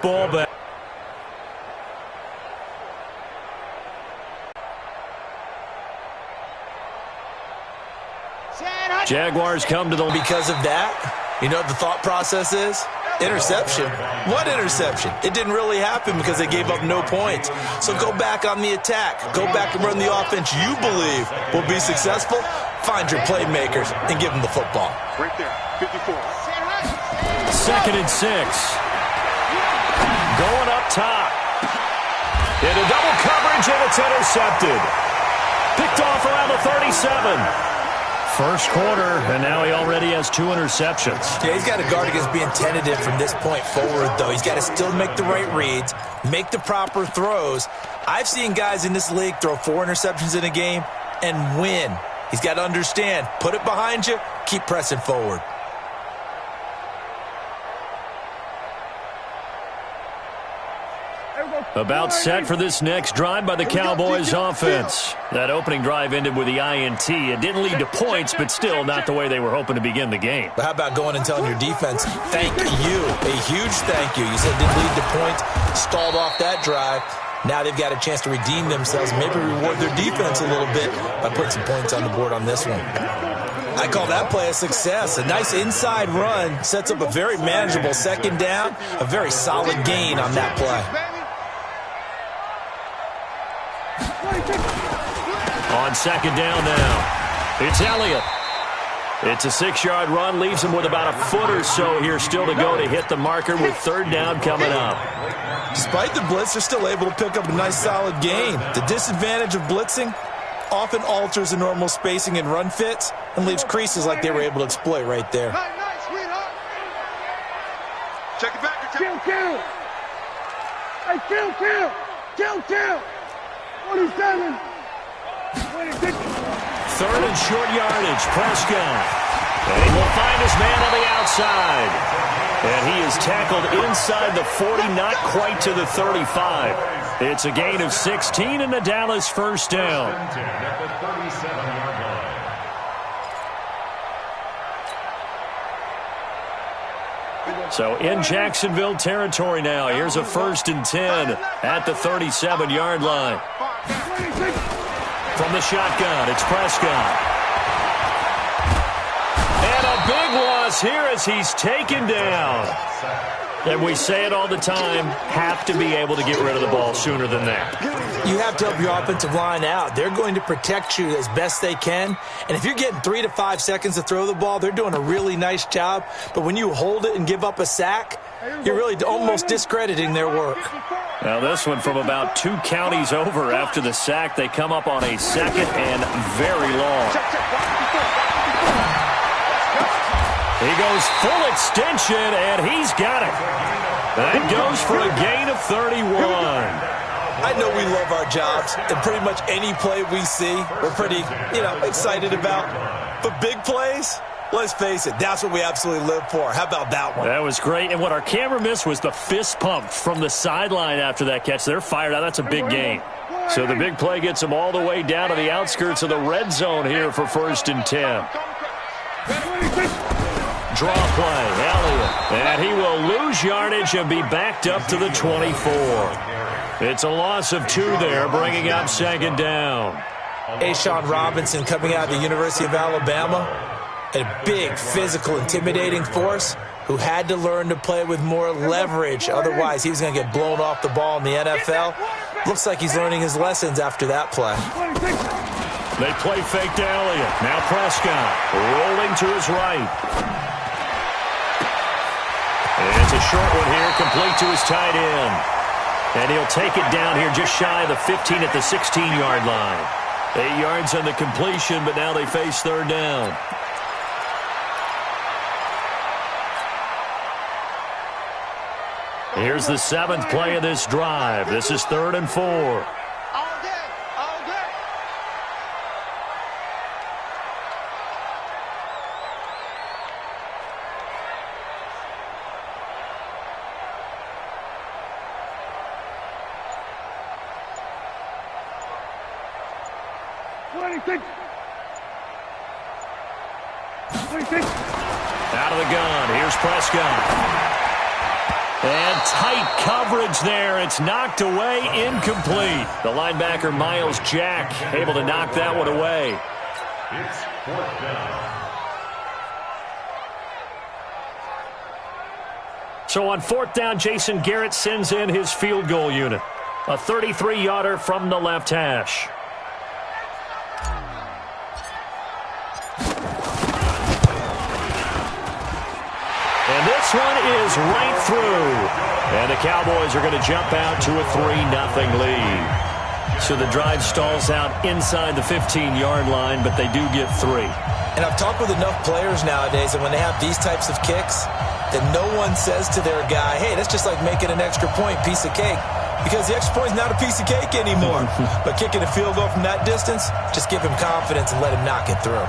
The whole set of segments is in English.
Ball back. Jaguars come to the... Because of that, you know what the thought process is? Interception. What interception? It didn't really happen because they gave up no points. So go back on the attack. Go back and run the offense you believe will be successful. Find your playmakers and give them the football. Right there, 54. 2nd and 6. Going up top. Into double coverage, and it's intercepted. Picked off around the 37. First quarter, and now he already has 2 interceptions. Yeah, he's got to guard against being tentative from this point forward, though. He's got to still make the right reads, make the proper throws. I've seen guys in this league throw 4 interceptions in a game and win. He's got to understand, put it behind you, keep pressing forward. About set for this next drive by the Cowboys offense. That opening drive ended with the INT. It didn't lead to points, but still not the way they were hoping to begin the game. But how about going and telling your defense, thank you, a huge thank you. You said it didn't lead to points, stalled off that drive. Now they've got a chance to redeem themselves, maybe reward their defense a little bit by putting some points on the board on this one. I call that play a success. A nice inside run sets up a very manageable 2nd down, a very solid gain on that play. On 2nd down now, it's Elliott. It's a 6-yard run, leaves him with about a foot or so here still to go to hit the marker with 3rd down coming up. Despite the blitz, they're still able to pick up a nice solid gain. The disadvantage of blitzing often alters the normal spacing and run fits and leaves creases like they were able to exploit right there. Check it back. Kill. Hey, kill. 27. 3rd and short yardage, Prescott. And he will find his man on the outside. And he is tackled inside the 40, not quite to the 35. It's a gain of 16 and the Dallas 1st down. So in Jacksonville territory now. Here's a 1st and 10 at the 37-yard line. From the shotgun, it's Prescott. And a big loss here as he's taken down. And we say it all the time, have to be able to get rid of the ball sooner than that. You have to help your offensive line out. They're going to protect you as best they can. And if you're getting 3 to 5 seconds to throw the ball, they're doing a really nice job. But when you hold it and give up a sack, you're really almost discrediting their work. Now this one from about 2 counties over after the sack. They come up on a 2nd and very long. He goes full extension, and he's got it. That goes for a gain of 31. I know we love our jobs, and pretty much any play we see, we're pretty, excited about. But big plays, let's face it, that's what we absolutely live for. How about that one? That was great, and what our camera missed was the fist pump from the sideline after that catch. They're fired out. That's a big gain. So the big play gets them all the way down to the outskirts of the red zone here for 1st and 10. Draw play, Elliott. And he will lose yardage and be backed up to the 24. It's a loss of 2 there, bringing up 2nd down. Ashawn Robinson coming out of the University of Alabama. A big, physical, intimidating force who had to learn to play with more leverage. Otherwise, he was going to get blown off the ball in the NFL. Looks like he's learning his lessons after that play. They play fake to Elliott. Now Prescott rolling to his right. It's a short one here, complete to his tight end. And he'll take it down here just shy of the 15 at the 16-yard line. 8 yards on the completion, but now they face 3rd down. Here's the 7th play of this drive. This is 3rd and 4. Out of the gun. Here's Prescott. And tight coverage there. It's knocked away, incomplete. The linebacker, Miles Jack, able to knock that one away. It's 4th down. So on 4th down, Jason Garrett sends in his field goal unit. A 33-yarder from the left hash. And this one is right through. And the Cowboys are going to jump out to a 3-0 lead. So the drive stalls out inside the 15-yard line, but they do get 3. And I've talked with enough players nowadays that when they have these types of kicks, that no one says to their guy, hey, that's just like making an extra point, piece of cake. Because the extra point is not a piece of cake anymore. But kicking a field goal from that distance, just give him confidence and let him knock it through.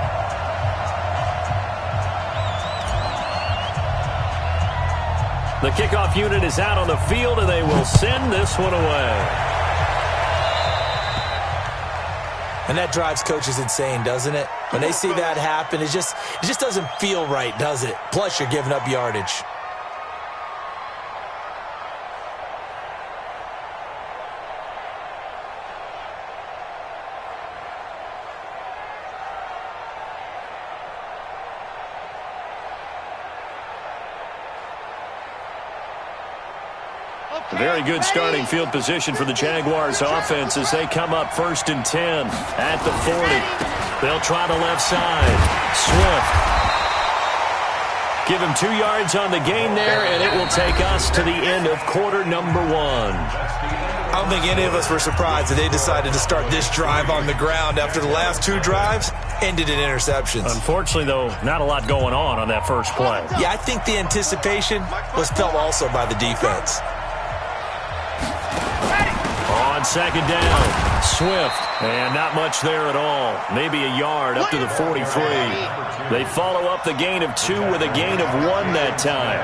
The kickoff unit is out on the field, and they will send this one away. And that drives coaches insane, doesn't it? When they see that happen, it just doesn't feel right, does it? Plus, you're giving up yardage. Very good starting field position for the Jaguars offense as they come up 1st and 10 at the 40. They'll try the left side. Swift. Give him 2 yards on the gain there, and it will take us to the end of quarter number 1. I don't think any of us were surprised that they decided to start this drive on the ground after the last 2 drives ended in interceptions. Unfortunately, though, not a lot going on that first play. Yeah, I think the anticipation was felt also by the defense. On 2nd down, Swift, and not much there at all. Maybe a yard up to the 43. They follow up the gain of 2 with a gain of 1 that time.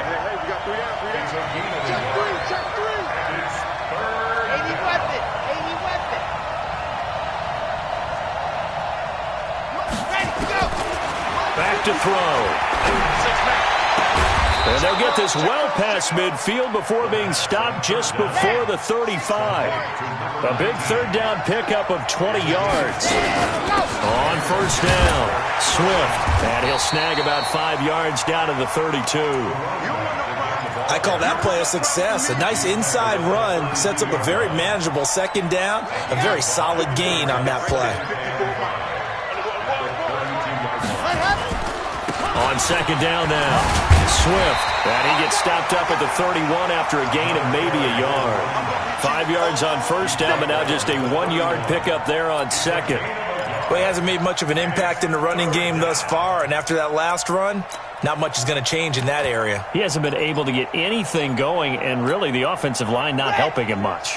Back to throw. And they'll get this well past midfield before being stopped just before the 35. A big 3rd down pickup of 20 yards. On 1st down, Swift. And he'll snag about 5 yards down to the 32. I call that play a success. A nice inside run sets up a very manageable 2nd down. A very solid gain on that play. On 2nd down now, Swift. And he gets stopped up at the 31 after a gain of maybe a yard. 5 yards on 1st down, but now just a 1-yard pickup there on 2nd. Well, he hasn't made much of an impact in the running game thus far, and after that last run, not much is going to change in that area. He hasn't been able to get anything going, and really the offensive line not helping him much.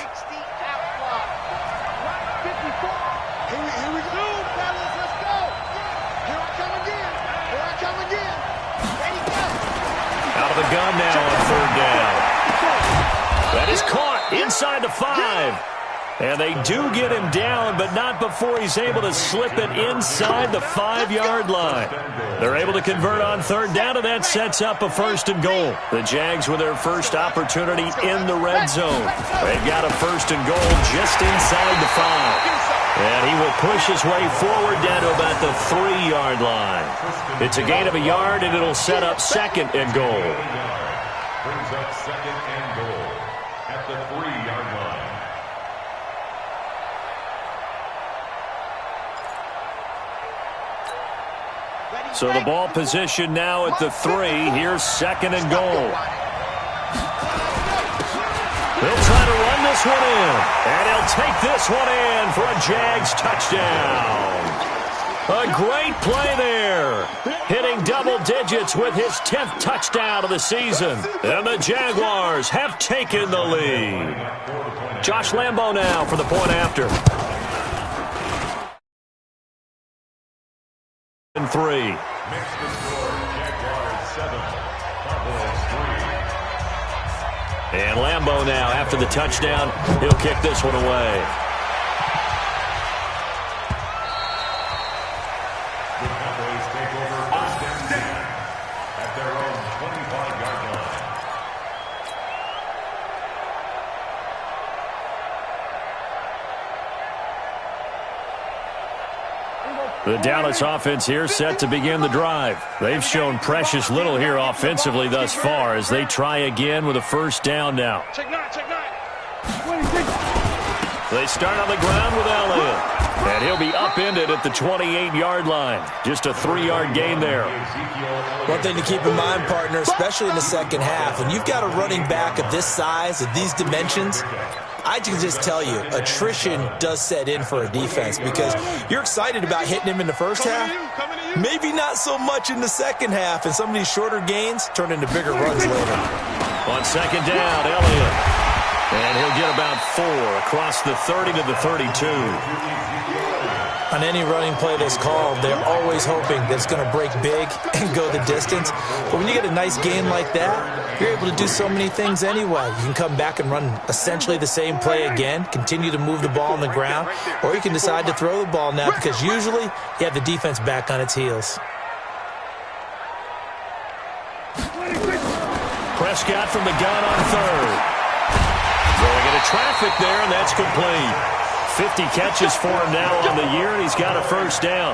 Gun now on 3rd down. That is caught inside the 5. And they do get him down, but not before he's able to slip it inside the 5-yard line. They're able to convert on 3rd down, and that sets up a 1st and goal. The Jags with their first opportunity in the red zone. They've got a 1st and goal just inside the 5. And he will push his way forward down to about the 3-yard line. It's a gain of a yard, and it'll set up 2nd and goal. Brings up 2nd and goal at the 3-yard line. So the ball position now at the 3. Here's 2nd and goal. They'll try to run this one in. And he'll take this one in for a Jags touchdown. A great play there. Hitting double digits with his 10th touchdown of the season. And the Jaguars have taken the lead. Josh Lambo now for the point after. And 3. And Lambo now, after the touchdown, he'll kick this one away. The Cowboys take over 1st and 10 at their own 25-yard line. The Dallas offense here set to begin the drive. They've shown precious little here offensively thus far as they try again with a first down now. Check nine. They start on the ground with Elliott. And he'll be upended at the 28-yard line. Just a 3-yard gain there. One thing to keep in mind, partner, especially in the second half, when you've got a running back of this size, of these dimensions, I can just tell you, attrition does set in for a defense because you're excited about hitting him in the first half. Maybe not so much in the second half, and some of these shorter gains turn into bigger runs later. On second down, Elliott. And he'll get about 4 across the 30 to the 32. On any running play that's called, they're always hoping that it's going to break big and go the distance. But when you get a nice gain like that, you're able to do so many things anyway. You can come back and run essentially the same play again, continue to move the ball on the ground, or you can decide to throw the ball now because usually you have the defense back on its heels. Prescott from the gun on third. Going into traffic there, and that's complete. 50 catches for him now on the year, and he's got a first down.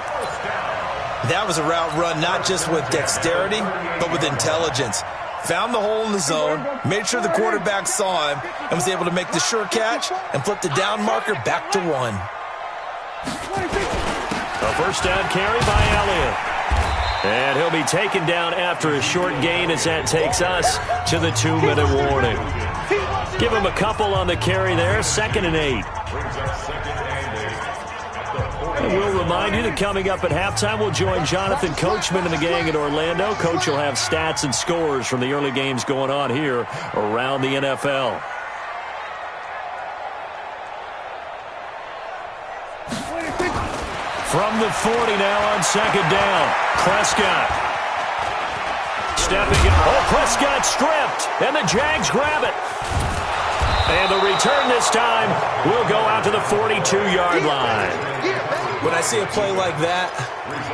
That was a route run not just with dexterity, but with intelligence. Found the hole in the zone, made sure the quarterback saw him, and was able to make the sure catch and flip the down marker back to 1. A first down carry by Elliott. And he'll be taken down after a short gain as that takes us to the 2-minute warning. Give him a couple on the carry there, 2nd and 8. And we'll remind you that coming up at halftime, we'll join Jonathan Coachman and the gang in Orlando. Coach will have stats and scores from the early games going on here around the NFL. From the 40 now on second down, Prescott. Stepping in. Oh, Prescott stripped, and the Jags grab it. And the return this time will go out to the 42-yard line. When I see a play like that,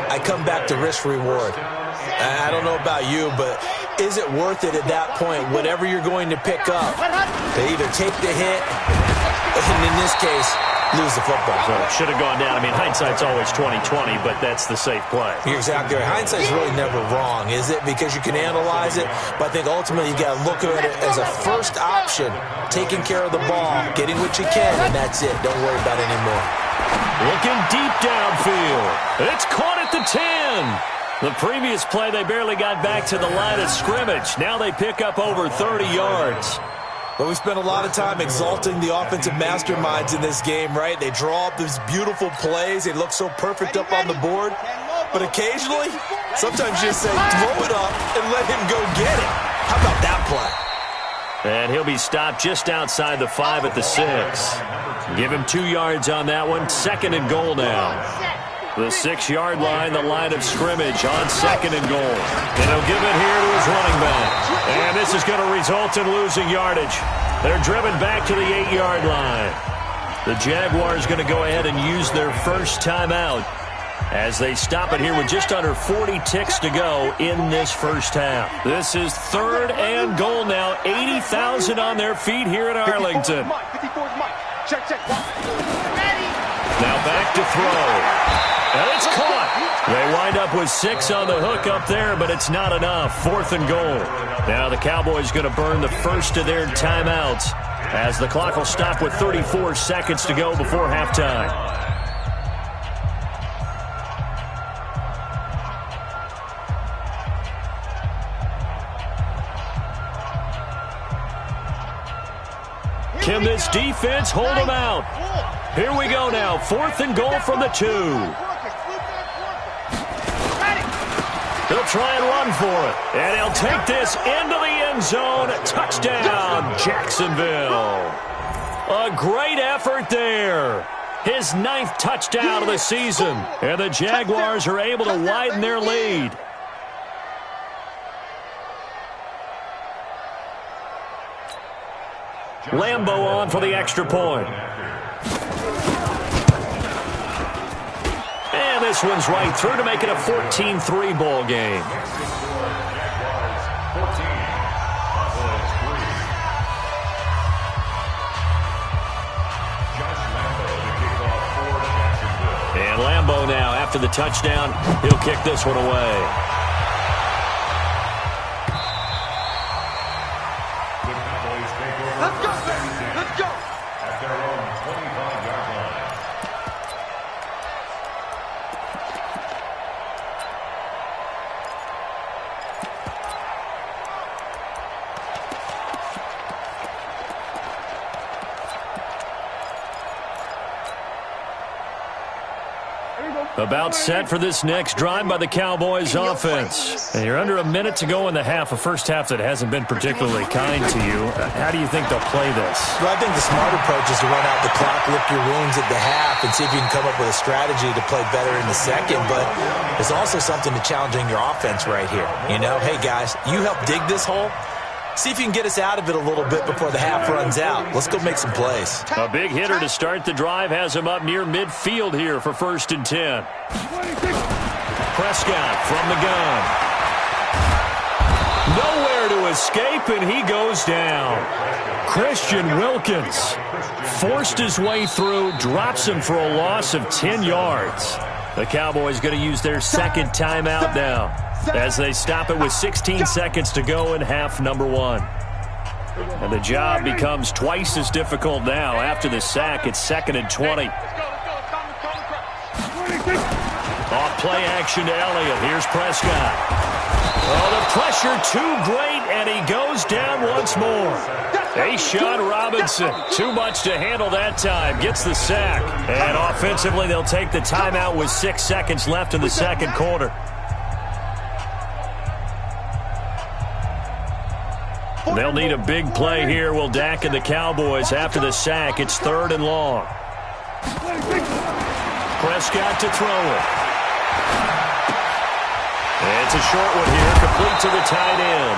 I come back to risk-reward. I don't know about you, but is it worth it at that point, whatever you're going to pick up, to either take the hit, and in this case, lose the football? So should have gone down. I mean, hindsight's always 20/20, but that's the safe play. You're exactly right. Hindsight's really never wrong, is it? Because you can analyze it, but I think ultimately you got to look at it as a first option, taking care of the ball, getting what you can, and that's it. Don't worry about it anymore. Looking deep downfield. It's caught at the 10. The previous play, they barely got back to the line of scrimmage. Now they pick up over 30 yards. But we spent a lot of time exalting the offensive masterminds in this game, right? They draw up these beautiful plays. They look so perfect up on the board. But occasionally, sometimes you just say, throw it up and let him go get it. How about that play? And he'll be stopped just outside the 5 at the 6. Give him 2 yards on that one. 2nd and goal now. The 6-yard line, the line of scrimmage on 2nd and goal. And he'll give it here to his running back. And this is going to result in losing yardage. They're driven back to the 8-yard line. The Jaguars going to go ahead and use their first timeout as they stop it here with just under 40 ticks to go in this first half. This is 3rd and goal now. 80,000 on their feet here in Arlington. 54's Mike. Check. Now back to throw. And it's caught. They wind up with 6 on the hook up there, but it's not enough. 4th and goal. Now the Cowboys going to burn the first of their timeouts as the clock will stop with 34 seconds to go before halftime. Can this defense hold them out? Here we go now. 4th and goal from the 2. He'll try and run for it. And he'll take this into the end zone. Touchdown, Jacksonville. A great effort there. His 9th touchdown of the season. And the Jaguars are able to widen their lead. Lambeau on for the extra point. And this one's right through to make it a 14-3 ball game. And Lambeau Lambeau now. After the touchdown, he'll kick this one away. The Cowboys take over. Let's go, let's go. At their own 25-yard line. About set for this next drive by the Cowboys offense. And you're under a minute to go in the half, a first half that hasn't been particularly kind to you. How do you think they'll play this? Well, I think the smart approach is to run out the clock, lick your wounds at the half, and see if you can come up with a strategy to play better in the second. But there's also something to challenging your offense right here. You know, hey, guys, you help dig this hole. See if you can get us out of it a little bit before the half runs out. Let's go make some plays. A big hitter to start the drive has him up near midfield here for 1st and 10. Prescott from the gun. Nowhere to escape, and he goes down. Christian Wilkins forced his way through, drops him for a loss of 10 yards. The Cowboys going to use their second timeout now, as they stop it with 16 seconds to go in half number 1. And the job becomes twice as difficult now. After the sack, it's 2nd and 20. Off play action to Elliott. Here's Prescott. Oh, the pressure too great, and he goes down once more. Ashawn Robinson, too much to handle that time, gets the sack. And offensively, they'll take the timeout with 6 seconds left in the second quarter. They'll need a big play here, will Dak and the Cowboys. After the sack, it's 3rd and long. Prescott to throw it. It's a short one here, complete to the tight end.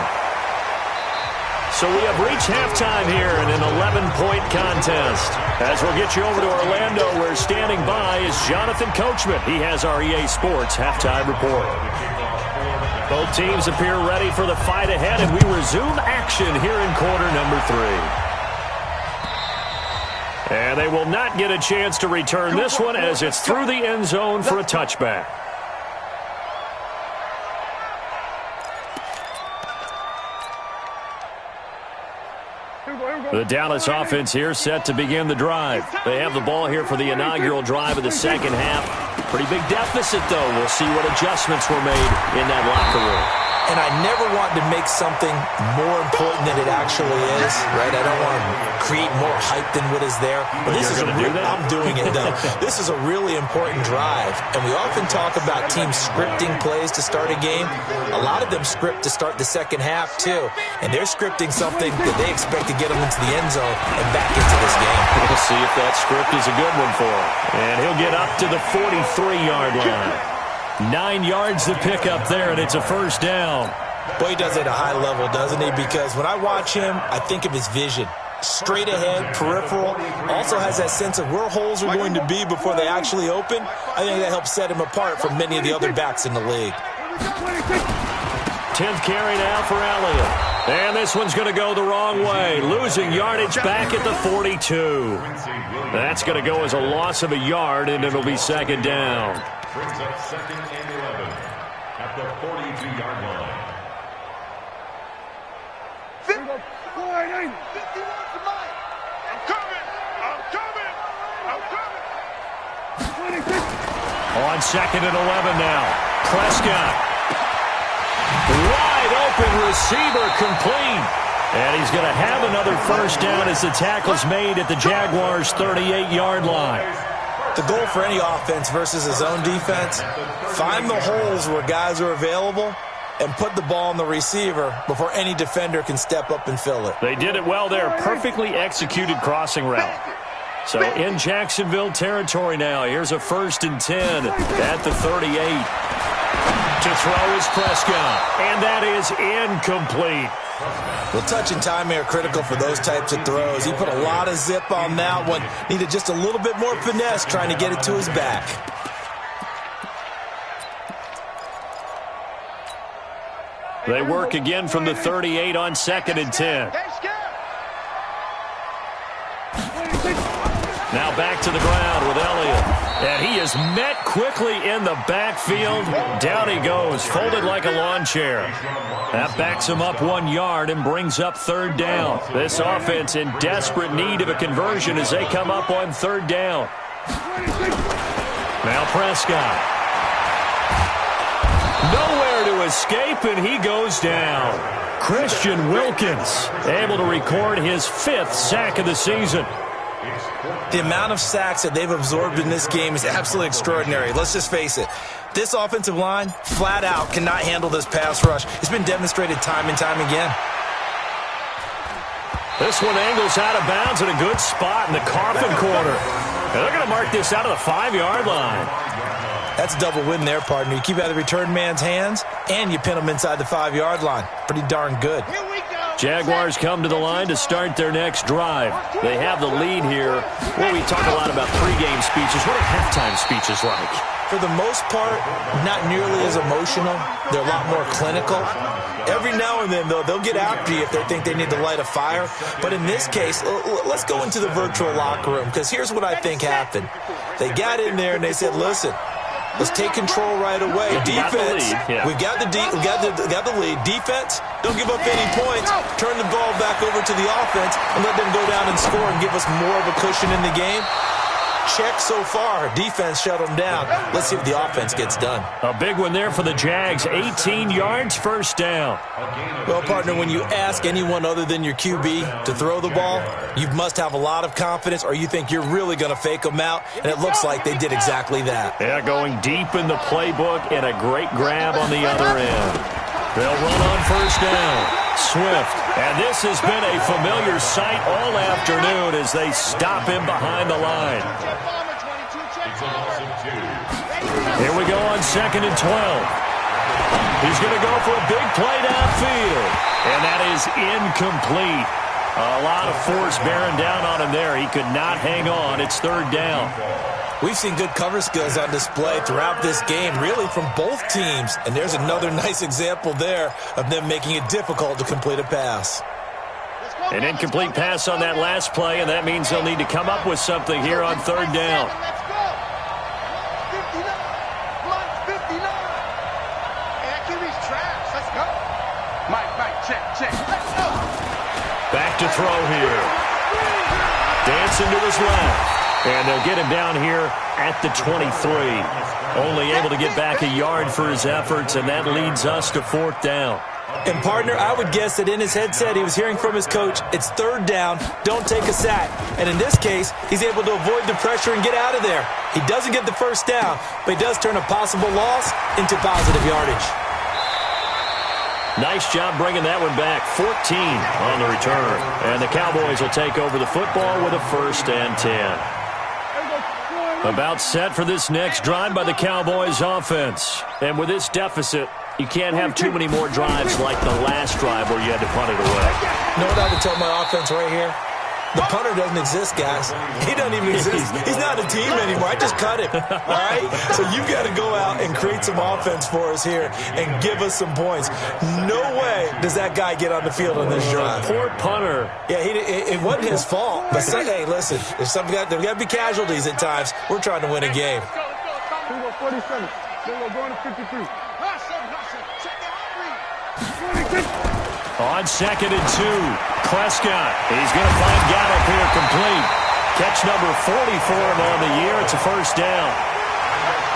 So we have reached halftime here in an 11-point contest. As we'll get you over to Orlando, where standing by is Jonathan Coachman. He has our EA Sports halftime report. Both teams appear ready for the fight ahead, and we resume action here in quarter number 3. And they will not get a chance to return this one, as it's through the end zone for a touchback. The Dallas offense here set to begin the drive. They have the ball here for the inaugural drive of the second half. Pretty big deficit, though. We'll see what adjustments were made in that locker room. And I never want to make something more important than it actually is, right? I don't want to create more hype than what is there. But this is I'm doing it, though. This is a really important drive. And we often talk about teams scripting plays to start a game. A lot of them script to start the second half, too. And they're scripting something that they expect to get them into the end zone and back into this game. We'll see if that script is a good one for him. And he'll get up to the 43-yard line. 9 yards to pick up there, and it's a first down. Boy, he does it at a high level, doesn't he? Because when I watch him, I think of his vision. Straight ahead, peripheral. Also has that sense of where holes are going to be before they actually open. I think that helps set him apart from many of the other backs in the league. 10th carry now for Elliott. And this one's going to go the wrong way. Losing yardage back at the 42. That's going to go as a loss of a yard, and it'll be second down. Brings up 2nd and 11 at the 42-yard line. 51 to mine. I'm coming. On 2nd and 11 now. Prescott. Wide open receiver, complete. And he's going to have another first down as the tackle's made at the Jaguars' 38-yard line. The goal for any offense versus a zone defense, find the holes where guys are available and put the ball on the receiver before any defender can step up and fill it. They did it well there. Perfectly executed crossing route. So in Jacksonville territory now. Here's a 1st and 10 at the 38. To throw is Prescott. And that is incomplete. Well, touch and timing are critical for those types of throws. He put a lot of zip on that one. Needed just a little bit more finesse trying to get it to his back. They work again from the 38 on 2nd and 10. Now back to the ground with Elliott. And he is met quickly in the backfield. Down he goes, folded like a lawn chair. That backs him up 1 yard and brings up third down. This offense in desperate need of a conversion as they come up on third down. Now Prescott. Nowhere to escape, and he goes down. Christian Wilkins able to record his 5th sack of the season. The amount of sacks that they've absorbed in this game is absolutely extraordinary. Let's just face it. This offensive line, flat out, cannot handle this pass rush. It's been demonstrated time and time again. This one angles out of bounds in a good spot in the coffin corner. And they're going to mark this out of the 5-yard line. That's a double win there, partner. You keep out of the return man's hands, and you pin him inside the 5-yard line. Pretty darn good. Jaguars come to the line to start their next drive. They have the lead here. Well, we talk a lot about pregame speeches. What are halftime speeches like? For the most part, not nearly as emotional. They're a lot more clinical. Every now and then, though, they'll get after you if they think they need to light a fire. But in this case, let's go into the virtual locker room, because here's what I think happened. They got in there and they said, listen, let's take control right away. Defense, we got the lead. Defense, don't give up any points. Turn the ball back over to the offense and let them go down and score and give us more of a cushion in the game. Check so far. Defense shut them down. Let's see if the offense gets done. A big one there for the Jags. 18 yards, first down. Well, partner, when you ask anyone other than your QB to throw the ball, you must have a lot of confidence, or you think you're really going to fake them out, and it looks like they did exactly that. Yeah, going deep in the playbook and a great grab on the other end. They'll run on first down. Swift. And this has been a familiar sight all afternoon as they stop him behind the line. Here we go on 2nd and 12. He's going to go for a big play downfield. And that is incomplete. A lot of force bearing down on him there. He could not hang on. It's third down. We've seen good cover skills on display throughout this game, really from both teams. And there's another nice example there of them making it difficult to complete a pass. An incomplete pass on that last play, and that means they'll need to come up with something here on third down. Back to throw here. Dancing to his left. And they'll get him down here at the 23. Only able to get back a yard for his efforts, and that leads us to fourth down. And, partner, I would guess that in his headset he was hearing from his coach, it's third down, don't take a sack. And in this case, he's able to avoid the pressure and get out of there. He doesn't get the first down, but he does turn a possible loss into positive yardage. Nice job bringing that one back. 14 on the return. And the Cowboys will take over the football with a 1st and 10. About set for this next drive by the Cowboys offense. And with this deficit, you can't have too many more drives like the last drive where you had to punt it away. You know what I would tell my offense right here? The punter doesn't exist, guys. He doesn't even exist. He's not a team anymore. I just cut him. All right? So you've got to go out and create some offense for us here and give us some points. No way does that guy get on the field on this drive. Poor punter. Yeah, it wasn't his fault. But, hey, listen, there's got to be casualties at times. We're trying to win a game. 47. Then we're going to 53. On 2nd and 2, Prescott. He's going to find Gallup here complete. Catch number 40 for him on the year. It's a first down.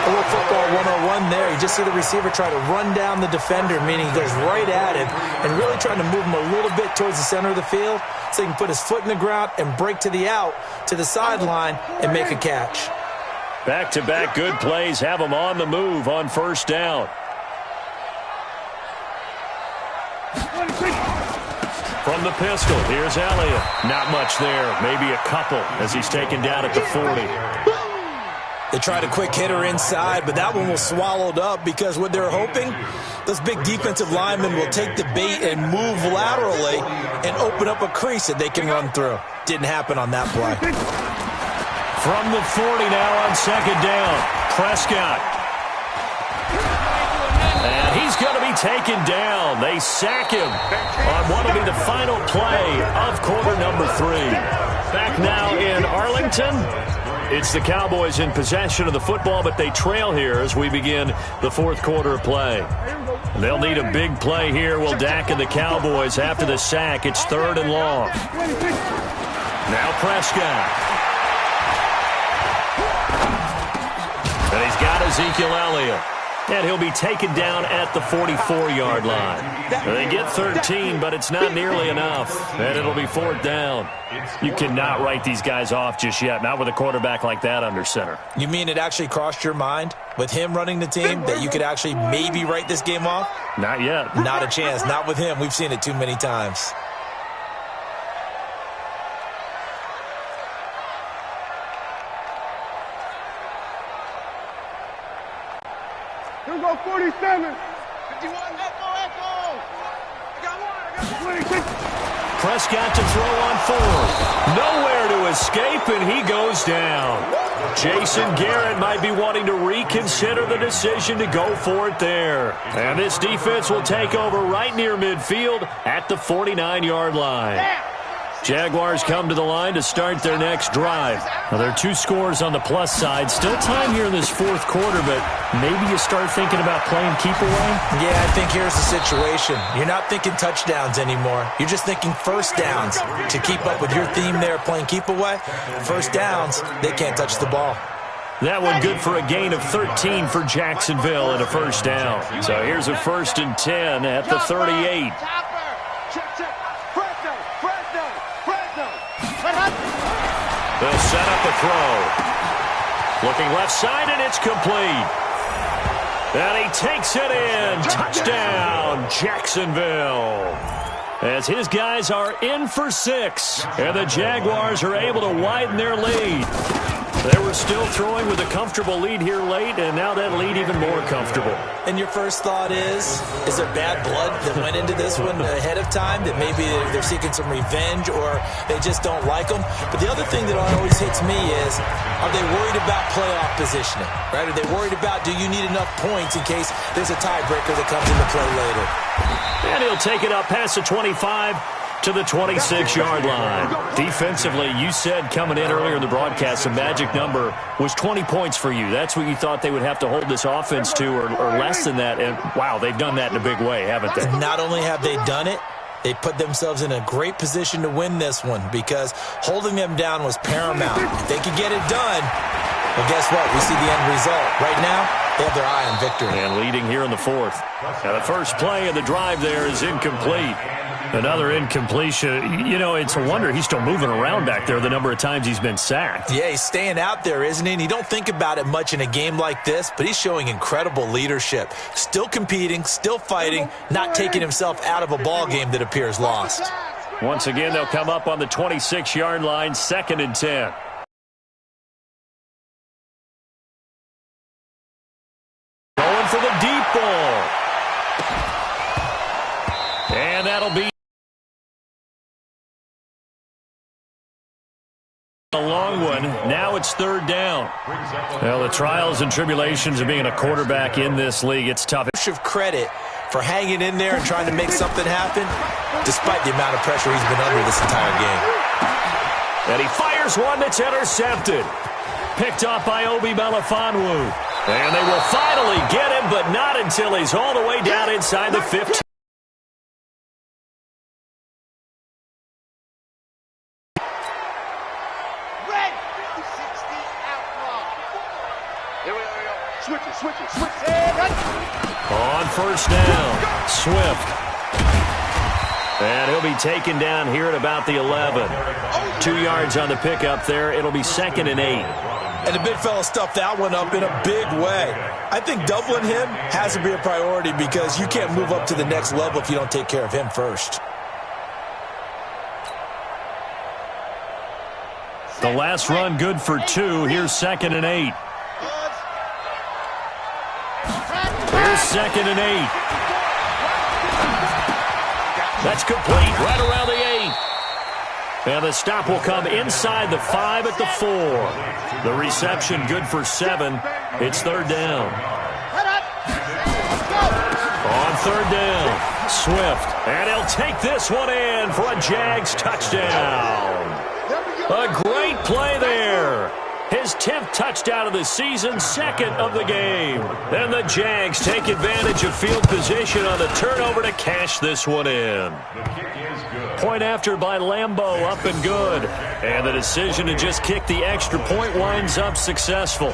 A little football 101 there. You just see the receiver try to run down the defender, meaning he goes right at him and really trying to move him a little bit towards the center of the field so he can put his foot in the ground and break to the out, to the sideline, and make a catch. Back-to-back good plays have him on the move on first down. From the pistol, here's Elliott. Not much there, maybe a couple as he's taken down at the 40. They tried a quick hitter inside, but that one was swallowed up because what they're hoping, those big defensive linemen will take the bait and move laterally and open up a crease that they can run through. Didn't happen on that play. From the 40 now on 2nd down, Prescott. And he's going to be taken down. They sack him on what will be the final play of quarter number 3. Back now in Arlington. It's the Cowboys in possession of the football, but they trail here as we begin the fourth quarter of play. They'll need a big play here. Will Dak and the Cowboys after the sack. It's 3rd and long. Now Prescott. And he's got Ezekiel Elliott. And he'll be taken down at the 44-yard line. They get 13, but it's not nearly enough. And it'll be 4th down. You cannot write these guys off just yet, not with a quarterback like that under center. You mean it actually crossed your mind with him running the team that you could actually maybe write this game off? Not yet. Not a chance. Not with him. We've seen it too many times. Here we go, 47. 51, Echo. I got one. 26. Prescott to throw on 4th. Nowhere to escape, and he goes down. Jason Garrett might be wanting to reconsider the decision to go for it there. And this defense will take over right near midfield at the 49-yard line. Jaguars come to the line to start their next drive. Now, there are 2 scores on the plus side. Still time here in this fourth quarter, but maybe you start thinking about playing keep away? Yeah, I think here's the situation. You're not thinking touchdowns anymore. You're just thinking first downs. To keep up with your theme there, playing keep away, first downs, they can't touch the ball. That one good for a gain of 13 for Jacksonville and a first down. So here's a 1st and 10 at the 38. They'll set up the throw. Looking left side, and it's complete. And he takes it in. Touchdown, Jacksonville. As his guys are in for 6. And the Jaguars are able to widen their lead. They were still throwing with a comfortable lead here late, and now that lead even more comfortable. And your first thought is there bad blood that went into this one ahead of time, that maybe they're seeking some revenge or they just don't like them? But the other thing that always hits me is, are they worried about playoff positioning? Right? Are they worried about, do you need enough points in case there's a tiebreaker that comes into play later? And he'll take it up past the 25 to the 26-yard line. Defensively, you said coming in earlier in the broadcast, the magic number was 20 points for you. That's what you thought they would have to hold this offense to, or less than that. And, wow, they've done that in a big way, haven't they? Not only have they done it, they put themselves in a great position to win this one because holding them down was paramount. If they could get it done, well, guess what? We see the end result. Right now, they have their eye on victory. And leading here in the 4th. Now, the first play of the drive there is incomplete. Another incompletion. You know, it's a wonder he's still moving around back there the number of times he's been sacked. Yeah, he's staying out there, isn't he? And you don't think about it much in a game like this, but he's showing incredible leadership. Still competing, still fighting, not taking himself out of a ball game that appears lost. Once again, they'll come up on the 26-yard line, 2nd and 10. Going for the deep ball. And that'll be a long one. Now it's 3rd down. Well, the trials and tribulations of being a quarterback in this league, it's tough. Of credit for hanging in there and trying to make something happen, despite the amount of pressure he's been under this entire game. And he fires one that's intercepted. Picked off by Obi Melifonwu. And they will finally get him, but not until he's all the way down inside the 15. Switch it. On first down, Swift. And he'll be taken down here at about the 11. 2 yards on the pickup there. It'll be 2nd and 8. And the big fella stuffed that one up in a big way. I think doubling him has to be a priority because you can't move up to the next level if you don't take care of him first. The last run good for 2. Here's 2nd and 8. Here's 2nd and 8. That's complete right around the 8. And the stop will come inside the 5 at the 4. The reception good for 7. It's 3rd down. On 3rd down, Swift. And he'll take this one in for a Jags touchdown. A great play there. His his 10th touchdown of the season, second of the game. And the Jags take advantage of field position on the turnover to cash this one in. Point after by Lambeau, up and good. And the decision to just kick the extra point winds up successful.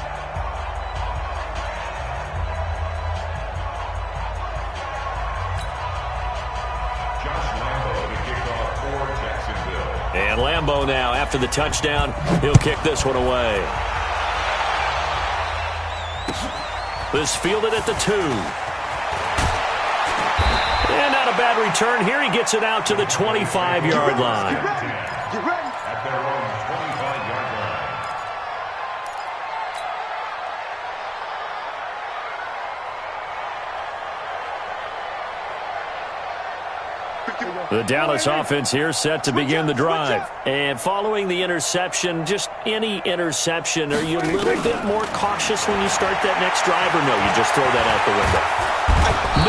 And Lambeau now, after the touchdown, he'll kick this one away. This fielded at the 2. And not a bad return here. He gets it out to the 25-yard line. Get ready. At their own 25-yard line. The Dallas offense here set to begin the drive. And following the interception, just any interception, are you a little bit more cautious when you start that next drive, or no, you just throw that out the window?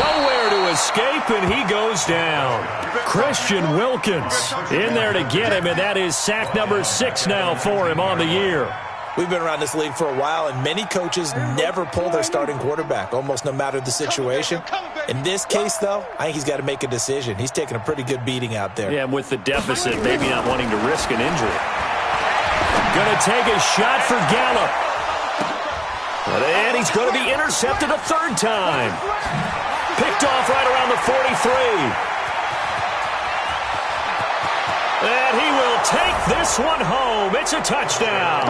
Nowhere to escape, and he goes down. Christian Wilkins in there to get him, and that is sack number 6 now for him on the year. We've been around this league for a while, and many coaches never pull their starting quarterback, almost no matter the situation. In this case, though, I think he's got to make a decision. He's taking a pretty good beating out there. Yeah, and with the deficit, maybe not wanting to risk an injury. Going to take a shot for Gallup. And he's going to be intercepted a third time. Picked off right around the 43. And he will take this one home. It's a touchdown.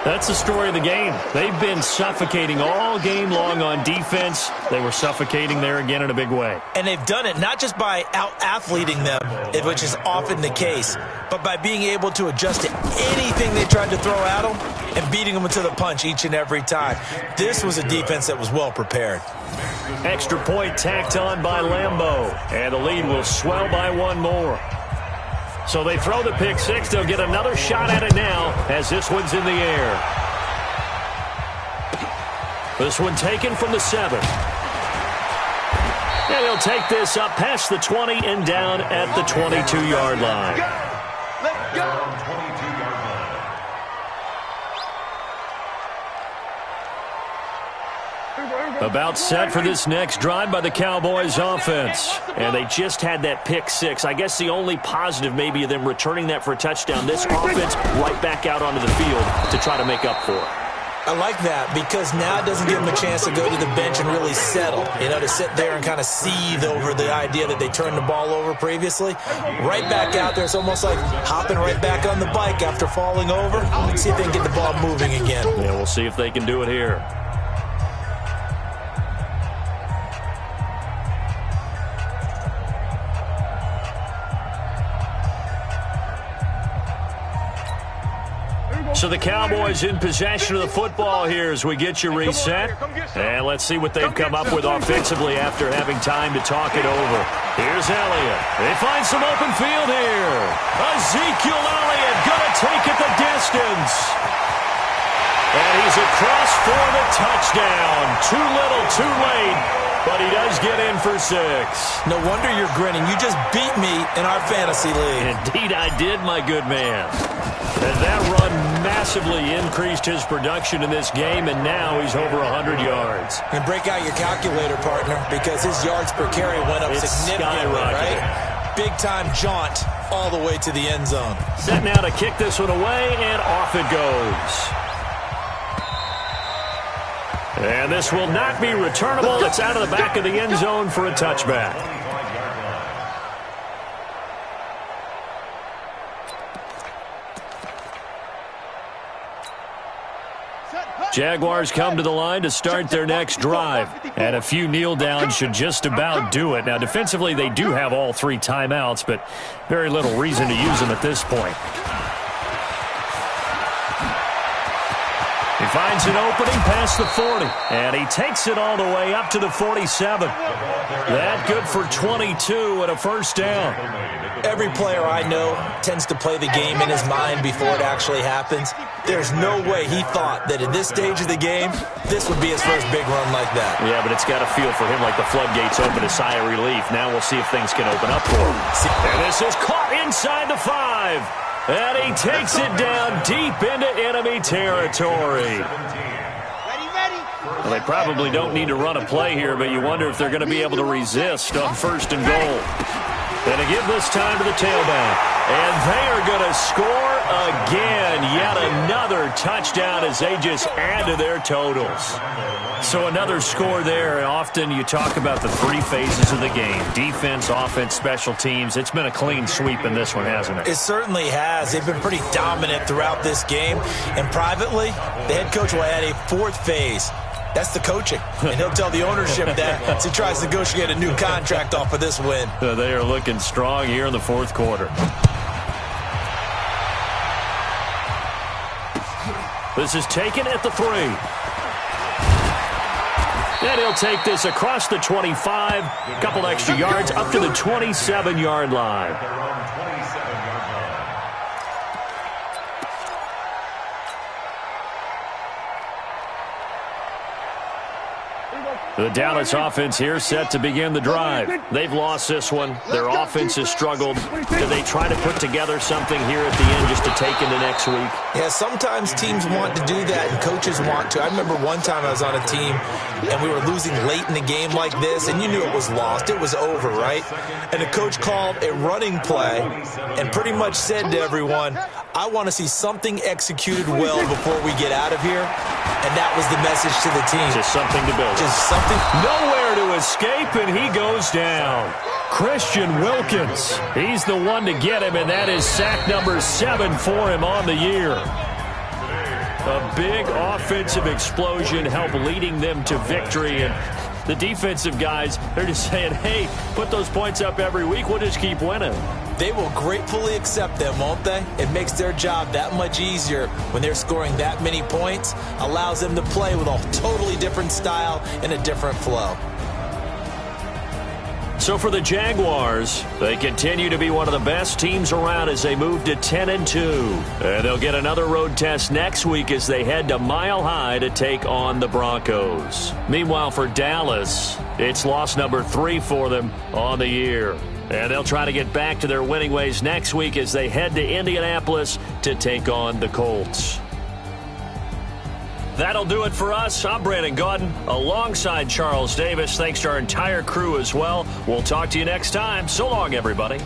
That's the story of the game. They've been suffocating all game long on defense. They were suffocating there again in a big way. And they've done it not just by out-athleting them, which is often the case, but by being able to adjust to anything they tried to throw at them and beating them to the punch each and every time. This was a defense that was well prepared. Extra point tacked on by Lambeau. And the lead will swell by one more. So they throw the pick six. They'll get another shot at it now as this one's in the air. This one taken from the 7. And he'll take this up past the 20 and down at the 22-yard line. Let's go. 22-yard line. About set for this next drive by the Cowboys offense. And they just had that pick six. I guess the only positive maybe of them returning that for a touchdown. This offense right back out onto the field to try to make up for it. I like that because now it doesn't give them a chance to go to the bench and really settle. You know, to sit there and kind of seethe over the idea that they turned the ball over previously. Right back out there. It's almost like hopping right back on the bike after falling over. Let's see if they can get the ball moving again. Yeah, we'll see if they can do it here. So the Cowboys in possession of the football here as we get you reset. And let's see what they've come up with offensively after having time to talk it over. Here's Elliott. They find some open field here. Ezekiel Elliott going to take it the distance. And he's across for the touchdown. Too little, too late. But he does get in for 6. No wonder you're grinning. You just beat me in our fantasy league. Indeed I did, my good man. And that run massively increased his production in this game, and now he's over 100 yards. And break out your calculator, partner, because his yards per carry went up significantly, right? Big-time jaunt all the way to the end zone. Set now to kick this one away, and off it goes. And this will not be returnable. It's out of the back of the end zone for a touchback. Jaguars come to the line to start their next drive. And a few kneel downs should just about do it. Now, defensively, they do have all 3 timeouts, but very little reason to use them at this point. He finds an opening past the 40, and he takes it all the way up to the 47. That good for 22 and a first down. Every player I know tends to play the game in his mind before it actually happens. There's no way he thought that at this stage of the game, this would be his first big run like that. Yeah, but it's got to feel for him like the floodgates open, a sigh of relief. Now we'll see if things can open up for him. And this is caught inside the 5. And he takes it down deep into enemy territory. Well, they probably don't need to run a play here, but you wonder if they're going to be able to resist on 1st and goal. And to give this time to the tailback. And they are going to score again. Yet another touchdown as they just add to their totals. So another score there. Often you talk about the 3 phases of the game. Defense, offense, special teams. It's been a clean sweep in this one, hasn't it? It certainly has. They've been pretty dominant throughout this game. And privately, the head coach will add a 4th phase. That's the coaching. And he'll tell the ownership that as he tries to negotiate a new contract off of this win. They are looking strong here in the 4th quarter. This is taken at the 3. And he'll take this across the 25. A couple extra yards up to the 27-yard line. The Dallas offense here set to begin the drive. They've lost this one. Their offense has struggled. Do they try to put together something here at the end just to take into next week? Yeah, sometimes teams want to do that and coaches want to. I remember one time I was on a team and we were losing late in the game like this, and you knew it was lost. It was over, right? And the coach called a running play and pretty much said to everyone, I want to see something executed well before we get out of here. And that was the message to the team. Just something to build. Just something. Nowhere to escape, and he goes down. Christian Wilkins. He's the one to get him, and that is sack number 7 for him on the year. A big offensive explosion helped leading them to victory, and the defensive guys, they're just saying, hey, put those points up every week. We'll just keep winning. They will gratefully accept them, won't they? It makes their job that much easier when they're scoring that many points. Allows them to play with a totally different style and a different flow. So for the Jaguars, they continue to be one of the best teams around as they move to 10-2. And they'll get another road test next week as they head to Mile High to take on the Broncos. Meanwhile, for Dallas, it's loss number 3 for them on the year. And they'll try to get back to their winning ways next week as they head to Indianapolis to take on the Colts. That'll do it for us. I'm Brandon Gaudin alongside Charles Davis. Thanks to our entire crew as well. We'll talk to you next time. So long, everybody.